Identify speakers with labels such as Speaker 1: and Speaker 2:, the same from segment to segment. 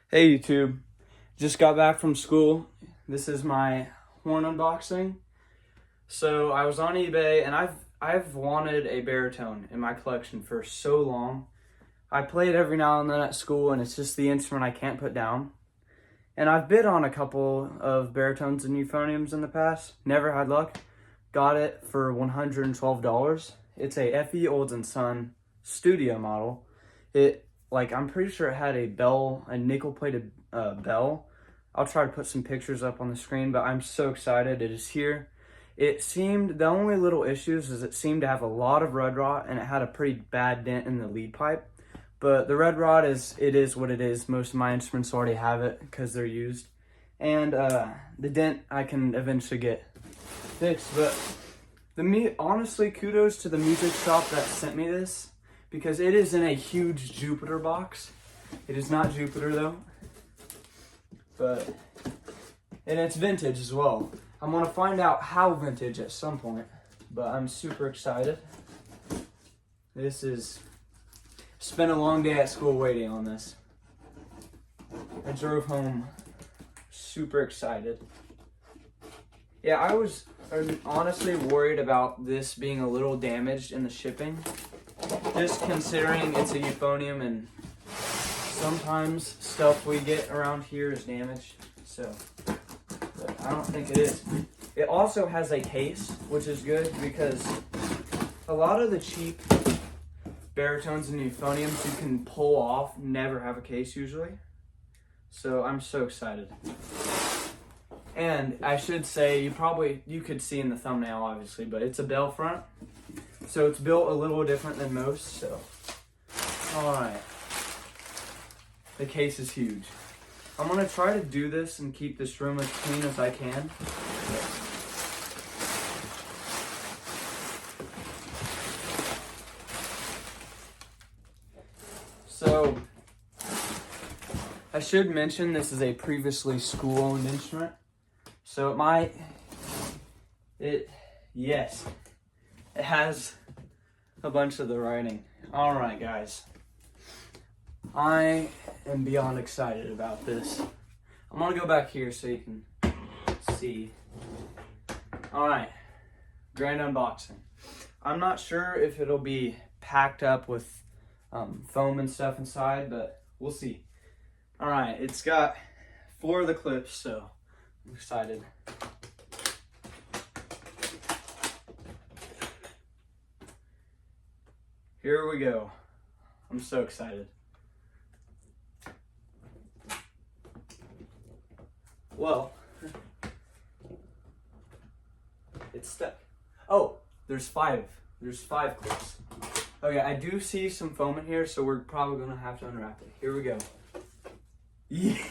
Speaker 1: Hey YouTube, just got back from school. This is my horn unboxing. So I was on eBay and I've wanted a baritone in my collection for so long. I play it every now and then at school and it's just the instrument I can't put down. And I've bid on a couple of baritones and euphoniums in the past. Never had luck. Got it for $112. It's a F.E. Olds & Son studio model. I'm pretty sure it had a nickel-plated bell. I'll try to put some pictures up on the screen, but I'm so excited. It is here. The only little issues is it seemed to have a lot of red rot and it had a pretty bad dent in the lead pipe. But the red rot is what it is. Most of my instruments already have it because they're used. And the dent I can eventually get fixed. But honestly, kudos to the music shop that sent me this, because it is in a huge Jupiter box. It is not Jupiter though, and it's vintage as well. I'm gonna find out how vintage at some point, but I'm super excited. Spent a long day at school waiting on this. I drove home super excited. Yeah, I was honestly worried about this being a little damaged in the shipping, just considering it's a euphonium and sometimes stuff we get around here is damaged, but I don't think it is. It also has a case, which is good because a lot of the cheap baritones and euphoniums you can pull off never have a case usually. So I'm so excited. And I should say, you could see in the thumbnail obviously, but it's a bell front. So it's built a little different than most, so. All right. The case is huge. I'm gonna try to do this and keep this room as clean as I can. So, I should mention this is a previously school-owned instrument. So it has a bunch of the writing. All right, guys. I am beyond excited about this. I'm gonna go back here so you can see. All right, grand unboxing. I'm not sure if it'll be packed up with foam and stuff inside, but we'll see. All right, it's got 4 of the clips, so I'm excited. Here we go. I'm so excited. Well, it's stuck. Oh, there's 5. There's 5 clips. Okay, I do see some foam in here, so we're probably gonna have to unwrap it. Here we go. Yeah.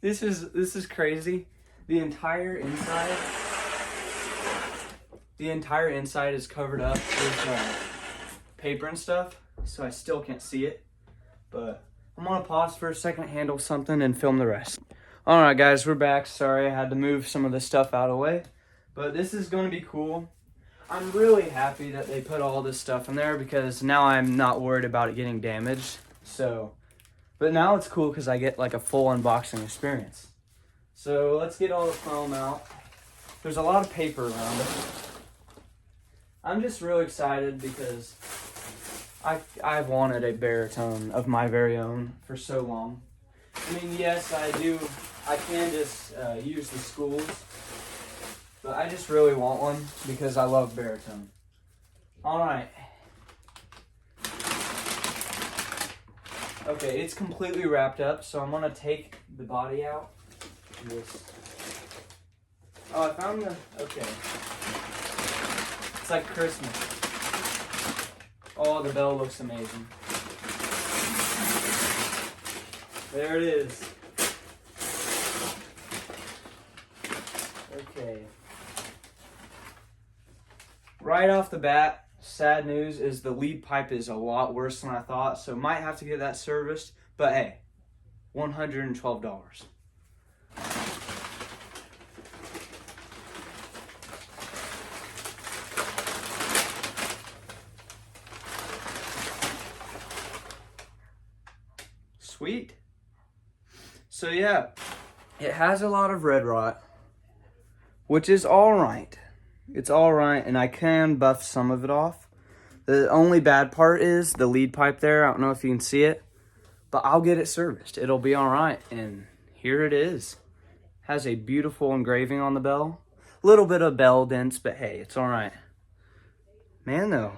Speaker 1: This is crazy. The entire inside is covered up with paper and stuff, so I still can't see it. But I'm gonna pause for a second, handle something, and film the rest. All right, guys, we're back. Sorry, I had to move some of the stuff out of the way, but this is gonna be cool. I'm really happy that they put all this stuff in there because now I'm not worried about it getting damaged. But now it's cool because I get like a full unboxing experience. So let's get all the foam out. There's a lot of paper around it. I'm just really excited because I've wanted a baritone of my very own for so long. I mean, yes, I can just use the schools, but I just really want one because I love baritone. All right. Okay, it's completely wrapped up, so I'm gonna take the body out. Oh, I found okay. It's like Christmas. Oh, the bell looks amazing. There it is. Okay. Right off the bat, sad news is the lead pipe is a lot worse than I thought, so might have to get that serviced, but hey, $112. Sweet. So yeah, it has a lot of red rot, which is all right. It's all right, and I can buff some of it off. The only bad part is the lead pipe there. I don't know if you can see it, but I'll get it serviced. It'll be all right, and here it is. Has a beautiful engraving on the bell. A little bit of bell dents, but hey, it's all right. Man, though,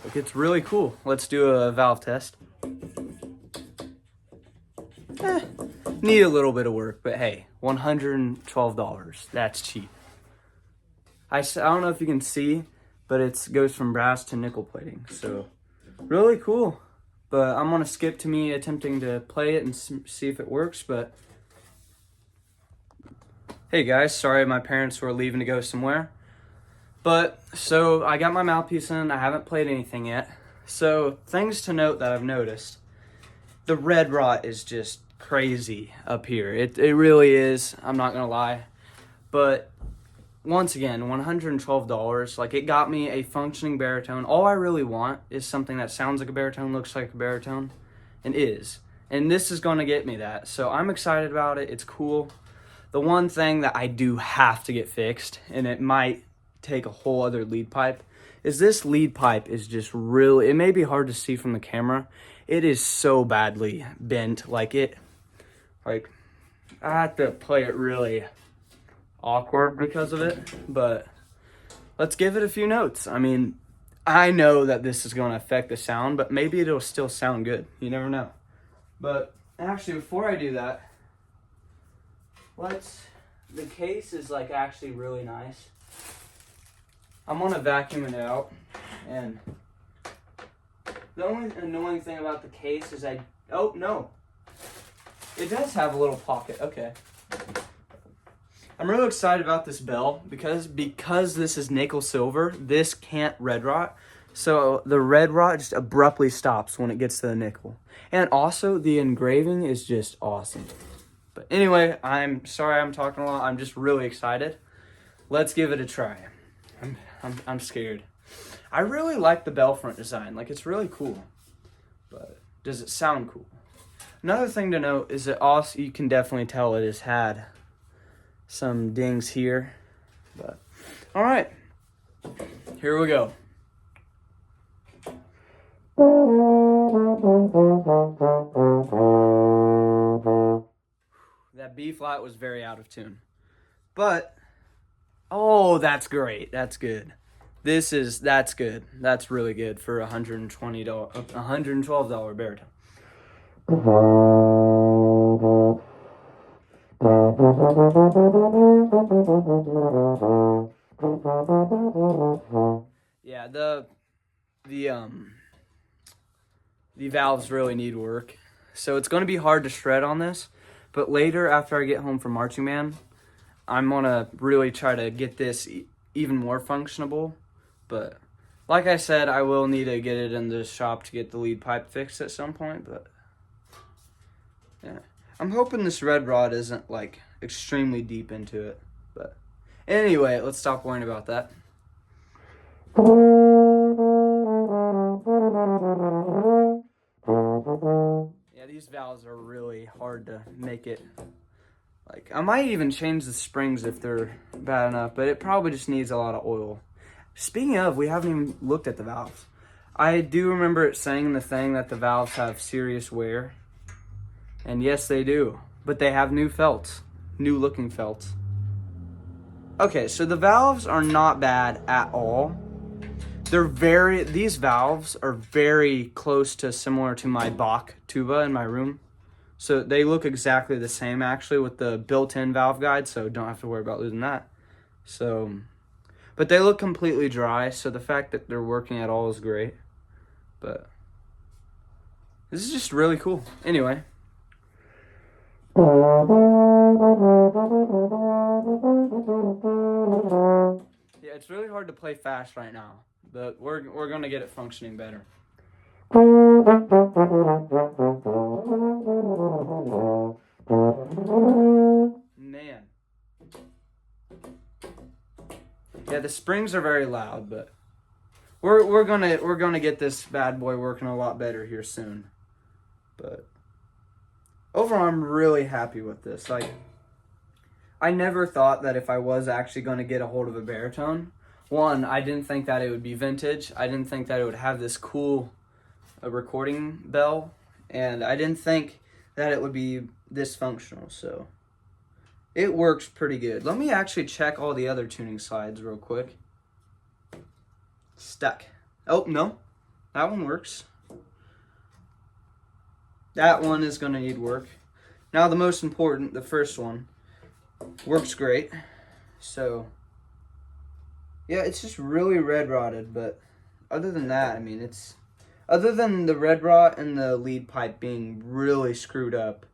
Speaker 1: look, it's really cool. Let's do a valve test. Need a little bit of work, but hey, $112. That's cheap. I don't know if you can see, but it goes from brass to nickel plating, so really cool. But I'm gonna skip to me attempting to play it and see if it works. But hey guys, sorry my parents were leaving to go somewhere. But so I got my mouthpiece in. I haven't played anything yet. So things to note that I've noticed: the red rot is just crazy up here. It really is. I'm not gonna lie, but once again, $112. Like, it got me a functioning baritone. All I really want is something that sounds like a baritone, looks like a baritone, and is. And this is going to get me that. So I'm excited about it. It's cool. The one thing that I do have to get fixed, and it might take a whole other lead pipe, is this lead pipe is just really, it may be hard to see from the camera. It is so badly bent. Like, I have to play it really awkward because of it, but let's give it a few notes. I mean, I know that this is going to affect the sound, but maybe it'll still sound good. You never know. But actually, before I do that, the case is like actually really nice. I'm going to vacuum it out, and the only annoying thing about the case is oh no, it does have a little pocket. Okay. I'm really excited about this bell because this is nickel silver, this can't red rot. So the red rot just abruptly stops when it gets to the nickel. And also the engraving is just awesome. But anyway, I'm sorry I'm talking a lot. I'm just really excited. Let's give it a try. I'm scared. I really like the bell front design. Like, it's really cool. But does it sound cool? Another thing to note is that also you can definitely tell it has had some dings here, but all right, here we go. That B flat was very out of tune, but oh, that's great. That's good. That's good. That's really good for $112 baritone. Yeah, the valves really need work, so it's going to be hard to shred on this, but later after I get home from marching band, I'm going to really try to get this even more functionable. But like I said, I will need to get it in the shop to get the lead pipe fixed at some point. But yeah, I'm hoping this red rod isn't like extremely deep into it. But anyway, let's stop worrying about that. Yeah, these valves are really hard to make it. Like, I might even change the springs if they're bad enough, but it probably just needs a lot of oil. Speaking of, we haven't even looked at the valves. I do remember it saying in the thing that the valves have serious wear. And yes, they do. But they have new felts. New looking felts. Okay, so the valves are not bad at all. These valves are very close to similar to my Bach tuba in my room. So they look exactly the same actually with the built-in valve guide, so don't have to worry about losing that. So, but they look completely dry, so the fact that they're working at all is great. But this is just really cool. Anyway. Yeah, it's really hard to play fast right now, but we're gonna get it functioning better. Man. Yeah, the springs are very loud, but we're gonna get this bad boy working a lot better here soon. But overall, I'm really happy with this. Like, I never thought that if I was actually going to get a hold of a baritone, one, I didn't think that it would be vintage. I didn't think that it would have this cool recording bell, and I didn't think that it would be this functional. So it works pretty good. Let me actually check all the other tuning slides real quick. Stuck. Oh, no. That one works. That one is going to need work. Now the most important, the first one, works great. So, yeah, it's just really red rotted, but other than that, I mean, it's, other than the red rot and the lead pipe being really screwed up,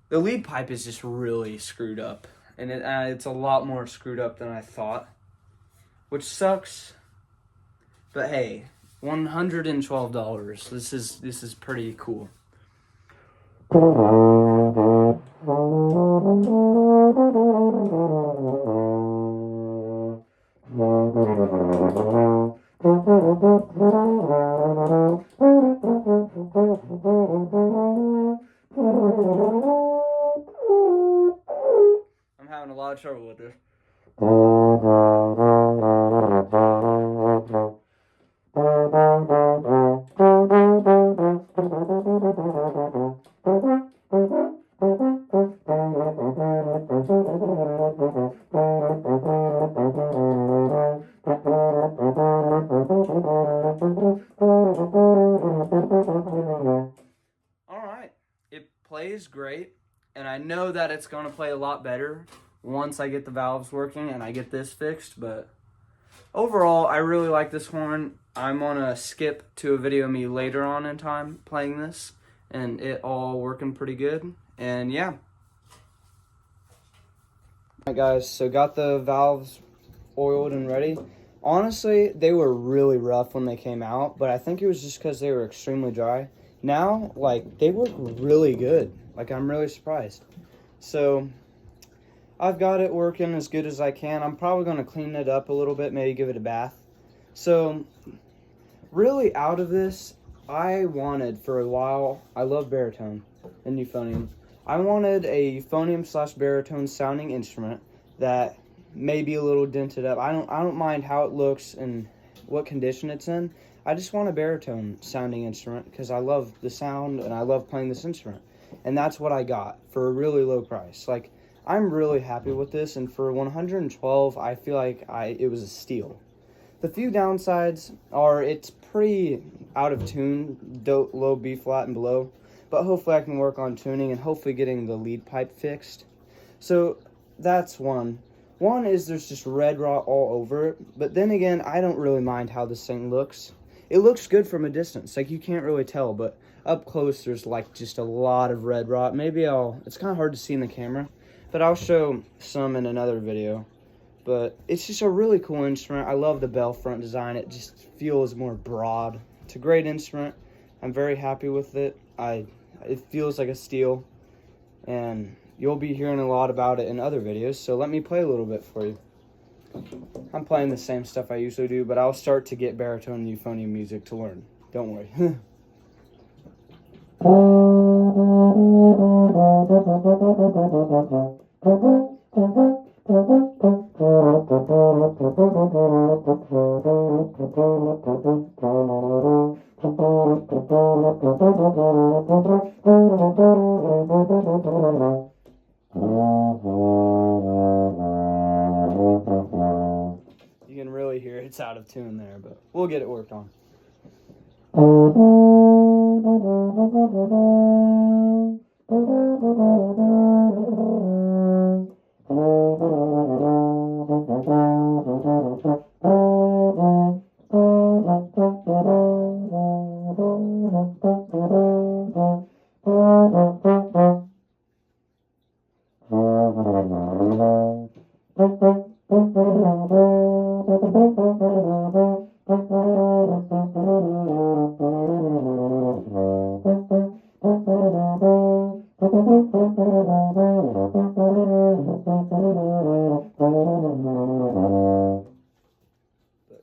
Speaker 1: the lead pipe is just really screwed up, and it's a lot more screwed up than I thought, which sucks. But hey, $112. This is pretty cool. I'm having a lot of trouble with this. Alright, it plays great, and I know that it's going to play a lot better once I get the valves working and I get this fixed, but overall, I really like this horn. I'm going to skip to a video of me later on in time playing this, and it all working pretty good, and yeah. Alright guys, so got the valves oiled and ready. Honestly, they were really rough when they came out, but I think it was just because they were extremely dry. Now, like, they work really good. Like, I'm really surprised. So, I've got it working as good as I can. I'm probably going to clean it up a little bit, maybe give it a bath. So, really out of this, I wanted for a while, I love baritone and euphonium. I wanted a euphonium / baritone sounding instrument that may be a little dented up. I don't mind how it looks and what condition it's in. I just want a baritone sounding instrument because I love the sound and I love playing this instrument. And that's what I got for a really low price. Like, I'm really happy with this, and for $112, I feel like it was a steal. The few downsides are it's pretty out of tune, low B flat and below, but hopefully I can work on tuning and hopefully getting the lead pipe fixed. So that's one. One is there's just red rot all over it, but then again, I don't really mind how this thing looks. It looks good from a distance, like you can't really tell, but up close there's like just a lot of red rot. Maybe it's kind of hard to see in the camera, but I'll show some in another video. But it's just a really cool instrument. I love the bell front design. It just feels more broad. It's a great instrument. I'm very happy with it. It feels like a steal, and you'll be hearing a lot about it in other videos, so let me play a little bit for you. I'm playing the same stuff I usually do, but I'll start to get baritone and euphonium music to learn. Don't worry. You can really hear it's out of tune there, but we'll get it worked on.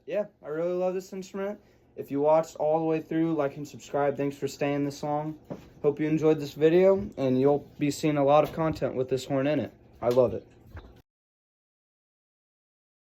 Speaker 1: Yeah, I really love this instrument. If you watched all the way through, like and subscribe. Thanks for staying this long. Hope you enjoyed this video, and you'll be seeing a lot of content with this horn in it. I love it.